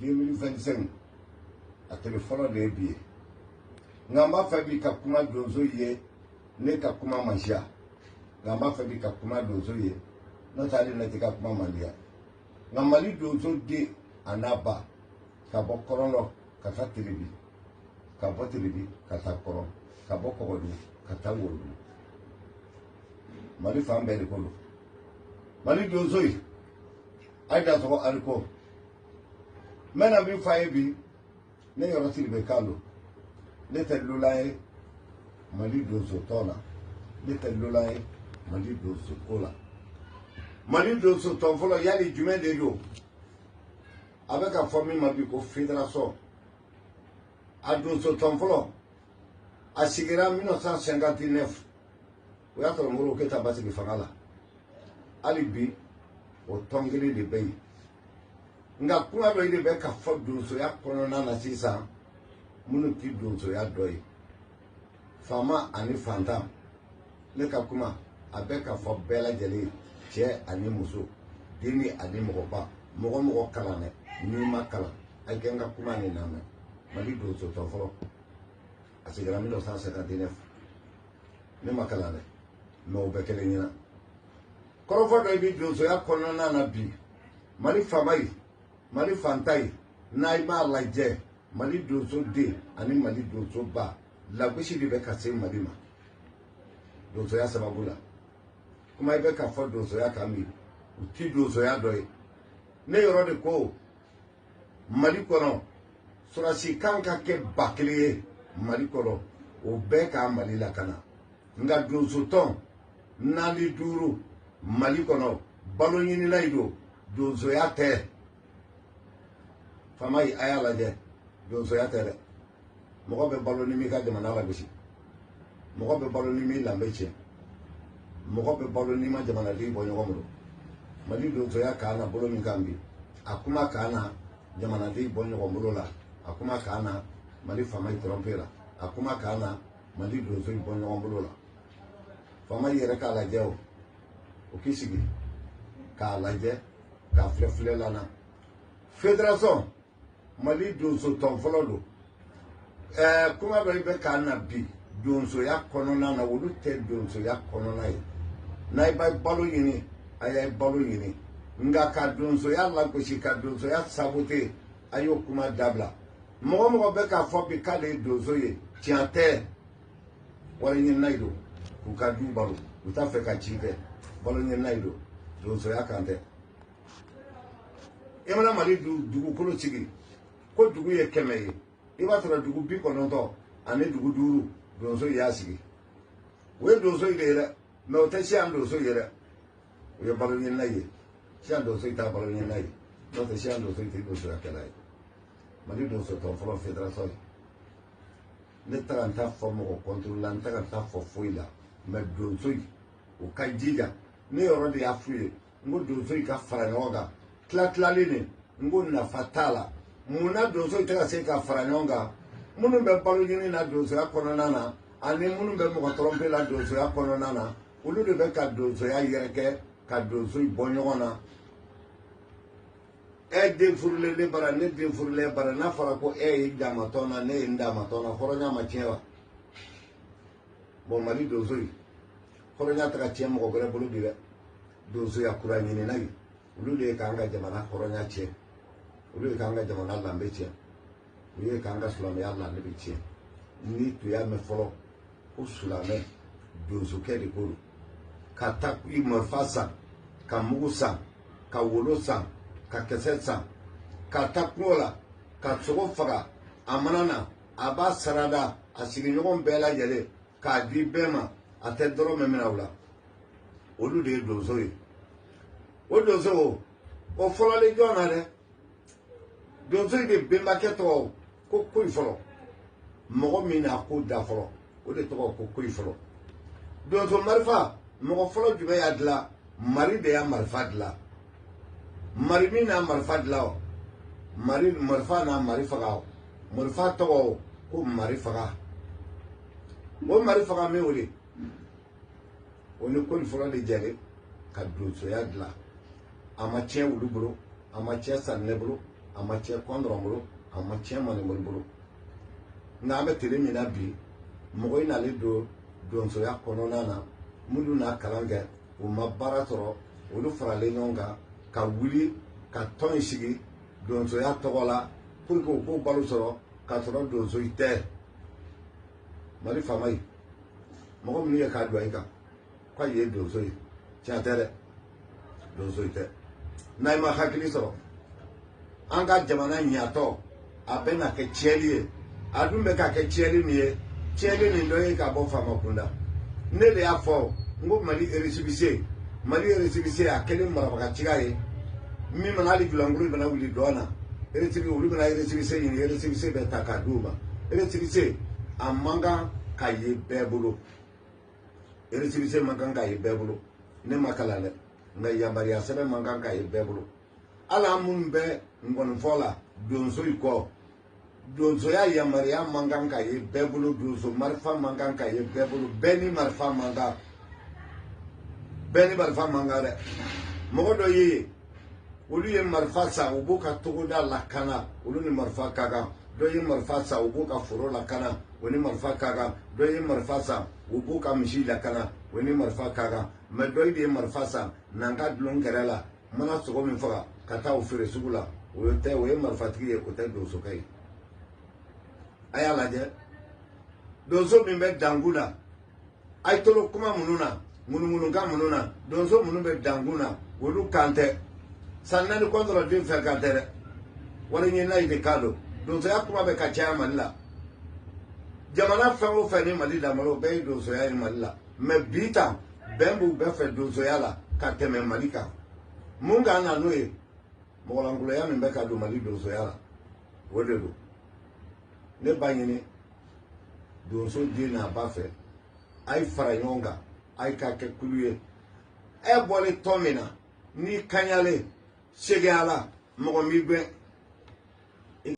2025 a téléphone de biye ngamba fabi ka kuma donzo ye ne ka kuma manjia ngamba fabi ka kuma donzo ye no tali na tika kuma mandia ngamali donzo de anaba ka bokorono ka fatiribi ka botiribi ka takoro ka bokodu ka tawolu mali fambe de kolo mali donzo yi aida to ariko mena bi faebi ne yoro tilbe kalo ne telulaye mali donzo tona ne telulaye mali donzo kola mali donzo ton folo yali jume de yo avec la famille mali ko fédération a donzo ton folo a sigira 1959 o ya to moro ke tabasi bi fangala ali bi o tongeli de bay nga kuma do ide be ka fo donzo ya kono na sisa munu ti donzo ya doy fama ani fanta ne ka kuma abe ka fo bela jeli che ani muso dini ani mogoba mogo kala ne ni makala ay kenga kuma ni name mali donzo to fo asigira 1959 ne makala ne no be kele nyina korofo do bi donzo ya kono na bi mali famai mali fantai naima laje mali donzo de ani mali donzo ba la gwishi bi be ka se mali ma donzo ya sababula kuma ibe ka fo donzo ya kami uti donzo ya doy ne yoro de ko mali kono surasi kanka ke bakliye mali kono o be ka mali la kana nga donzo ton nali duru mali kono balo nyini laido donzo ya te famai ayala je donzo ya tere mogo be balo ni mi ka jamana la bisi mogo be balo ni mi lambeche mogo be balo ni ma jamana li bo nyogo mo mali donzo ya kana bolo mi kambi akuma kana jamana li bo nyogo mo la akuma kana mali famai trompera akuma kana mali donzo bo nyogo mo la famai yere ka la je o kisigi ka la je ka flefle lana fédération mali donzo ton folo kuma do be ka na bi donzo ya kono na wolu te donzo ya kono na yi na iba balo yini aya balo yini nga ka donzo ya la ko shi ka donzo ya sabote ayo kuma dabla mogo be ka fo bi ka le donzo ye tiante wala nyi naido ku ka du balo uta fe ka chive balo nyi naido donzo ya kante emala mali dugu kolo chigi ko dugu ye keme ye iba tora dugu bi konoto ani dugu duru donzo ya sigi we donzo ile me o teshi am donzo yere we balo nyi naye shi am donzo ita balo nyi naye no te shi am donzo ita donzo ya kala mali donzo to folo fédération ne taranta fo mo contrôle an taranta fo foila me donzo o kajija ne yoro de afuye ngo donzo ka fara nyoga tlatlalini ngo na fatala muna donzo itaka se ka fara nyoga munu be balo nyini na donzo ya kono nana ani munu be mo tromper la donzo ya kono nana ulu de be ka donzo ya yereke ka donzo ibonyona e de furle le bara ne de furle bara na fara ko e idama tona ne indama tona foronya machewa bo mari donzo foronya taka chemo ko gre bulu dire donzo ya kura nyini nagi ulu de kanga jamana foronya che ulu de kanga jamana lambe che ulu de kanga sulame ya lambe che ni tu ya me folo o sulame donzo ke de bulu ka takwi morfasa ka mugusa ka wolosa ka kesetsa ka takwola ka tsogo faga amanana aba sarada asigi nyogon bela yele ka di bema ate doro memena wala olu de donzo yi o donzo o folo le jona de donzo de bemba keto ko koy folo mogo mina ko da folo o de to ko koy folo donzo marfa mogo folo jube ya dla mari de ya marfa dla mari mina marfa dla mari marfa na mari faga marfa to ko mari faga o mari faga me wole o ne ko folo le jere ka donzo ya dla ama che wulu bro ama che sanne bro a ma tiɲɛ kɔndɔrɔn bolo a ma tiɲɛ manimɔli bolo nka an bɛ tile min na bi mɔgɔ in nalen don donsoya kɔnɔna na minnu n'a kalan kɛ u ma baara sɔrɔ olu faralen ɲɔgɔn kan ka wuli ka tɔn in sigi donsoya tɔgɔ la pour que u k'o balo sɔrɔ k'a sɔrɔ donso i tɛ mali faama ye mɔgɔ minnu ye k'a don i kan k'a ye donso ye tiɲɛ tɛ dɛ donso i tɛ n'a ma hakili sɔrɔ an ka jamana ɲatɔ a bɛ na kɛ tiɲɛli ye a dun bɛ ka kɛ tiɲɛli min ye tiɲɛli nin dɔ ye ka bɔ faama kunda ne de y'a fɔ n ko mali eresibise a kɛlen marabagaciga ye min mana hali julankulu bɛna wuli dɔn na olu bɛna eresibise ɲini eresibise bɛ ta k'a d'u ma eresibise a man kan ka ye bɛɛ bolo eresibise man kan ka ye bɛɛ bolo ne ma kalan dɛ nka yamaruya sɛbɛn man kan ka ye bɛɛ bolo hali an minnu bɛ ngɔnifɔ la donso kɔ donsoya yamaruya man kan ka ye bɛɛ bolo donso marifa man kan ka ye bɛɛ bolo bɛɛ ni marifa man kan dɛ mɔgɔ dɔ ye olu ye marifa san u b'u ka togoda lakana olu ni marifa ka kan dɔ ye marifa san u b'u ka foro lakana o ni marifa ka kan dɔ ye marifa san u b'u ka misi lakana o ni marifa ka kan mɛ dɔ de ye marifa san n'an ka dulon kɛrɛ la mana sogo min faga ka taa o feere sugu la o ye marifatigi ye o tɛ donsokɛ ye a y'a lajɛ donso min bɛ dankun na a ye tolo kuma minnu na ŋunuŋunukan minnu na donso minnu bɛ dankun na olu kan tɛ san naani kɔndɔrɔ den fɛ kan tɛ dɛ wari ɲinina yi de kan don donsoya kuma bɛ ka caya mali la jamana fɛn o fɛn ni mali lamɔna o bɛɛ ye donsoya ye mali la mɛ bi ta bɛn b'u bɛɛ fɛ donsoya la ka tɛmɛ mali kan mun k'an na n'o ye mɔgɔlankoloya min bɛ ka don mali donsoya la o de don ne b'a ɲini donso den n'a ba fɛ a ye fara ɲɔgɔn kan a ye ka kɛ kulu ye e bɔlen tɔn min na n'i kaɲalen segeyala mɔgɔ m'i gɛn